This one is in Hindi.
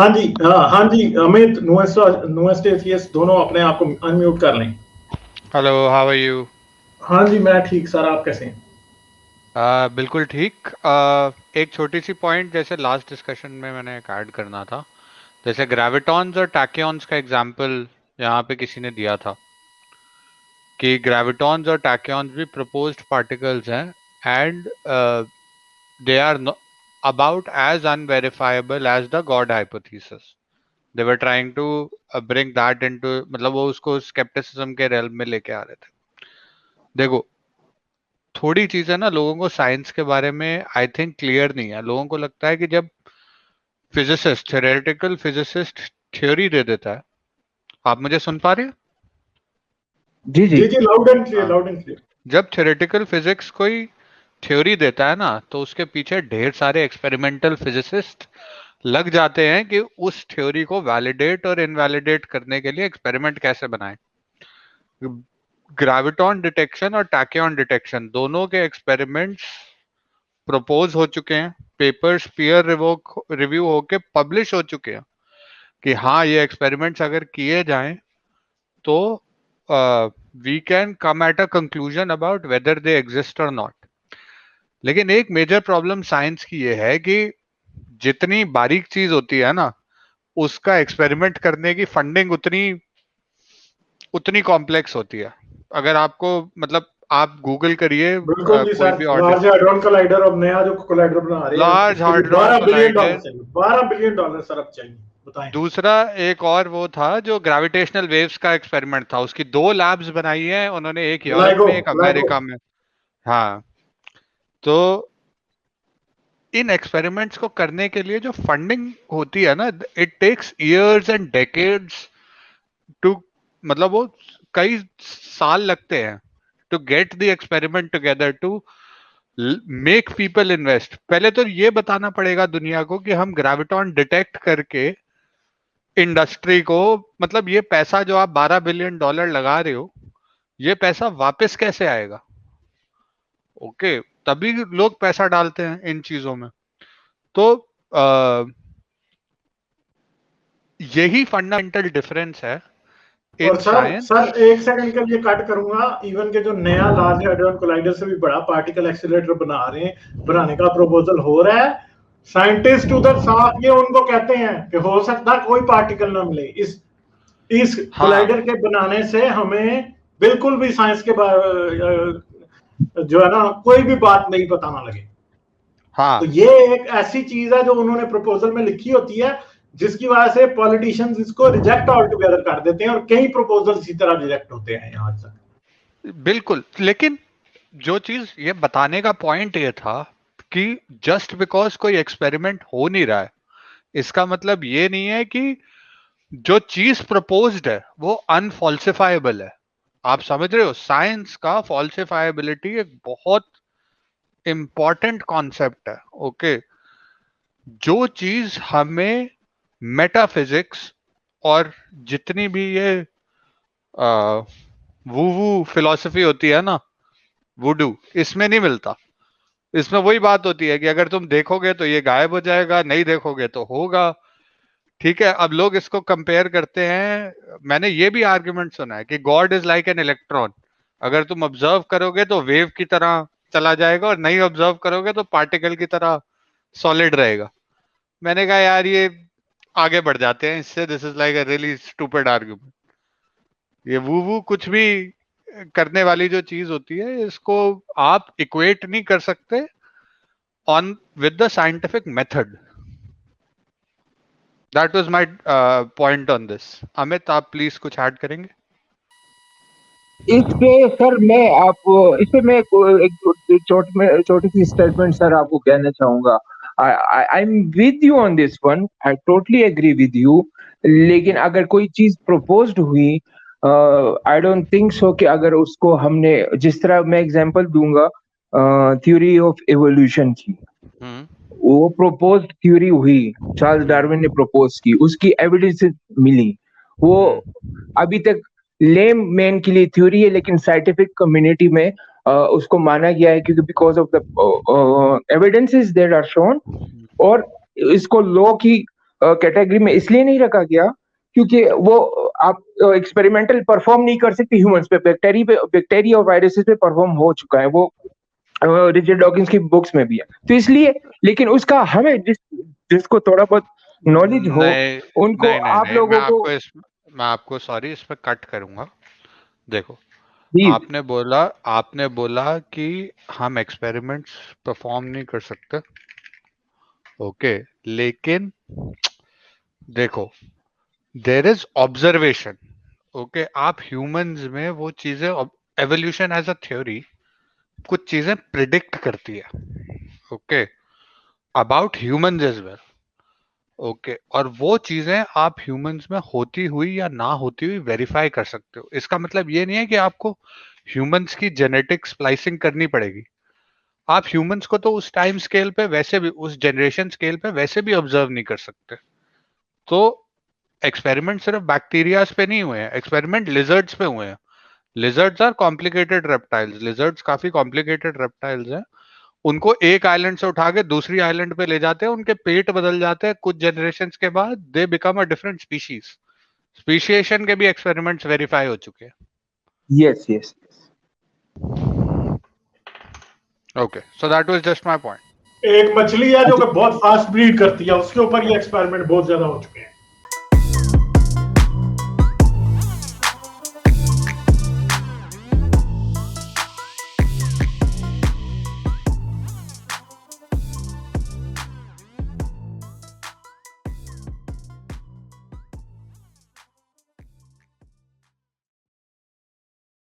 हाँ जी, हाँ जी, अमित, नुएस्ट एथियस दोनों अपने आप को अनम्यूट कर लें। Hello, how are you? हाँ जी, मैं ठीक सर, आप कैसे हैं? बिल्कुल ठीक। एक छोटी सी पॉइंट जैसे लास्ट डिस्कशन में मैंने एक ऐड करना था। जैसे ग्रेविटॉन्स और टैक्यॉन्स का एग्जांपल यहाँ पे किसी ने दिया था कि ग्रेविटॉन्स और टैक्यॉन्स भी प्रपोज्ड पार्टिकल्स हैं and they are about as unverifiable as the God hypothesis. They were trying to bring that into, मतलब वो उसको skepticism के realm में लेके आ रहे थे। देखो, थोड़ी चीज है ना, लोगों को साइंस के बारे में आई थिंक क्लियर नहीं है। लोगों को लगता है कि जब फिजिसिस्ट, थ्योरेटिकल फिजिसिस्ट थ्योरी दे देता है। आप मुझे सुन पा रहे हैं? जी जी जी जी, लाउड एंड क्लियर, हाँ। Loud and clear. जब थ्योरेटिकल फिजिक्स कोई थ्योरी देता है ना, तो उसके पीछे ढेर सारे एक्सपेरिमेंटल फिजिसिस्ट लग जाते हैं कि उस थ्योरी को वैलिडेट और इनवैलिडेट करने के लिए एक्सपेरिमेंट कैसे बनाएं। ग्रेविटॉन डिटेक्शन और टैक्यॉन डिटेक्शन दोनों के एक्सपेरिमेंट्स प्रपोज हो चुके हैं, पेपर्स पीयर रिव्यू होके पब्लिश हो चुके हैं कि हाँ, ये एक्सपेरिमेंट्स अगर किए जाएं तो we can come at a conclusion about whether they exist or not. लेकिन एक मेजर प्रॉब्लम साइंस की ये है कि जितनी बारीक चीज होती है ना, उसका एक्सपेरिमेंट करने की फंडिंग उतनी उतनी कॉम्प्लेक्स होती है। अगर आपको, मतलब आप गूगल करिए बिल्कुल जी कोई सर, भी और लार्ज हाड्रॉन कोलाइडर, अब नया जो कोलाइडर बना रहे हैं लार्ज उसके लिए हाड्रॉन 12 बिलियन डॉलर कोलाइडर। चाहिए, 12 बिलियन डॉलर सर अब चाहिए, बताएं। दूसरा एक और वो था जो ग्रेविटेशनल वेव्स का एक्सपेरिमेंट था, उसकी 2 लैब्स बनाई है उन्होंने, एक यूरोप लाइगो, में एक लाइगो। अमेरिका में। हाँ, तो इन एक्सपेरिमेंट्स को करने के लिए जो फंडिंग होती है ना, it takes years and decades to, मतलब वो कई साल लगते हैं to get the experiment together, to make people invest. पहले तो ये बताना पड़ेगा दुनिया को कि हम ग्रेविटॉन डिटेक्ट करके इंडस्ट्री को, मतलब ये पैसा जो आप 12 बिलियन डॉलर लगा रहे हो, ये पैसा वापस कैसे आएगा। ओके, तभी लोग पैसा डालते हैं इन चीजों में। तो आ, यही फंडामेंटल डिफरेंस है और इन सर साइंस। सर एक सेकंड के लिए कट करूंगा, इवन के जो नया लार्ज हाड्रॉन कोलाइडर से भी बड़ा पार्टिकल एक्सीलरेटर बना रहे हैं, बनाने का प्रपोजल हो रहा है। साइंटिस्ट उधर साफ ये उनको कहते हैं कि हो सकता है कोई पार्टिकल ना मिले इस हाँ कोलाइडर के बनाने से, हमें बिल्कुल भी साइंस के जो है ना कोई भी बात नहीं पता ना लगे। तो हाँ, ये एक ऐसी चीज है जो उन्होंने प्रपोजल में लिखी होती है, जिसकी वजह से पॉलिटिशियंस इसको रिजेक्ट ऑल टुगेदर कर देते हैं, और कई प्रपोजल इसी तरह रिजेक्ट होते हैं आज तक। बिल्कुल। लेकिन जो चीज ये बताने का पॉइंट ये था कि जस्ट बिकॉज कोई एक्सपेरिमेंट हो नहीं रहा है, इसका मतलब ये नहीं है कि जो चीज प्रपोज्ड है वो अनफॉल्सिफाइबल है। आप समझ रहे हो, साइंस का फॉल्सिफाइबिलिटी एक बहुत इंपॉर्टेंट कॉन्सेप्ट है। ओके, जो चीज हमें मेटाफिजिक्स और जितनी भी ये वू वू फिलॉसफी होती है ना, वुडू, इसमें नहीं मिलता। इसमें वही बात होती है कि अगर तुम देखोगे तो ये गायब हो जाएगा, नहीं देखोगे तो होगा। ठीक है, अब लोग इसको कंपेयर करते हैं। मैंने ये भी आर्गुमेंट सुना है कि God is like an electron. अगर तुम ऑब्जर्व करोगे तो वेव की तरह चला जाएगा, और नहीं ऑब्जर्व करोगे तो पार्टिकल की तरह सॉलिड रहेगा। मैंने कहा यार, ये आगे बढ़ जाते हैं इससे। This is like a really stupid argument. ये वू वू कुछ भी करने वाली जो चीज होती है, इसको आप इक्वेट नहीं कर सकते on with the scientific method. That was my point on this. Amit, आप प्लीज कुछ ऐड करेंगे? इस पे सर मैं इस पे मैं एक छोटी सी स्टेटमेंट सर आपको कहना चाहूंगा। I am with you on this one, I totally agree with you. लेकिन अगर कोई चीज प्रपोज्ड हुई, आई डोंट थिंक सो कि अगर उसको हमने, जिस तरह मैं एग्जांपल दूंगा थ्योरी ऑफ एवोल्यूशन की, वो प्रपोज थ्योरी हुई, चार्ल्स डार्विन ने प्रपोज की, उसकी एविडेंस मिली, वो अभी तक लेम मैन के लिए थ्योरी है, लेकिन साइंटिफिक कम्युनिटी में उसको माना गया है, क्योंकि because of the evidences that are shown. और इसको लॉ की कैटेगरी में इसलिए नहीं रखा गया क्योंकि वो आप एक्सपेरिमेंटल परफॉर्म नहीं कर सकते ह्यूमंस पे, बैक्टीरिया और वायरसेस पे परफॉर्म हो चुका है, वो रिचर्ड डॉकिंस की बुक्स में भी है, तो इसलिए। लेकिन उसका हमें जिसको थोड़ा बहुत नॉलेज हो नहीं उनको नहीं नहीं आप नहीं, लोगों को मैं आपको सॉरी इस पे कट करूंगा। देखो, प्लीज। आपने बोला कि हम एक्सपेरिमेंट्स परफॉर्म नहीं कर सकते, ओके, लेकिन देखो, देयर इज ऑब्जर्वेशन, ओके। आप ह्यूमंस में वो चीजें, एवोल्यूशन एज अ थ्योरी कुछ चीजें प्रिडिक्ट करती है, okay, about humans as well, okay, और वो चीजें आप ह्यूमंस में होती हुई या ना होती हुई वेरीफाई कर सकते हो। इसका मतलब ये नहीं है कि आपको ह्यूमंस की जेनेटिक स्प्लाइसिंग करनी पड़ेगी। आप ह्यूमंस को तो उस टाइम स्केल पे वैसे भी, उस जनरेशन स्केल पे वैसे भी ऑब्जर्व नहीं कर सकते। तो एक्सपेरिमेंट सिर्फ बैक्टीरियाज पे नहीं हुए हैं, एक्सपेरिमेंट लिजर्ड्स पे हुए हैं। Lizards are complicated reptiles, lizards काफी कॉम्प्लिकेटेड रेप्टाइल्स हैं। उनको एक आइलैंड से उठा के दूसरी आइलैंड पे ले जाते हैं, उनके पेट बदल जाते हैं, कुछ जनरेशंस के बाद they become a different species. Speciation के भी एक्सपेरिमेंट्स वेरीफाई हो चुके हैं। Yes yes. Okay, so that was just my point. एक मछली है जो कि बहुत फास्ट ब्रीड करती है, उसके ऊपर ये एक्सपेरिमेंट बहुत ज्यादा हो चुके हैं।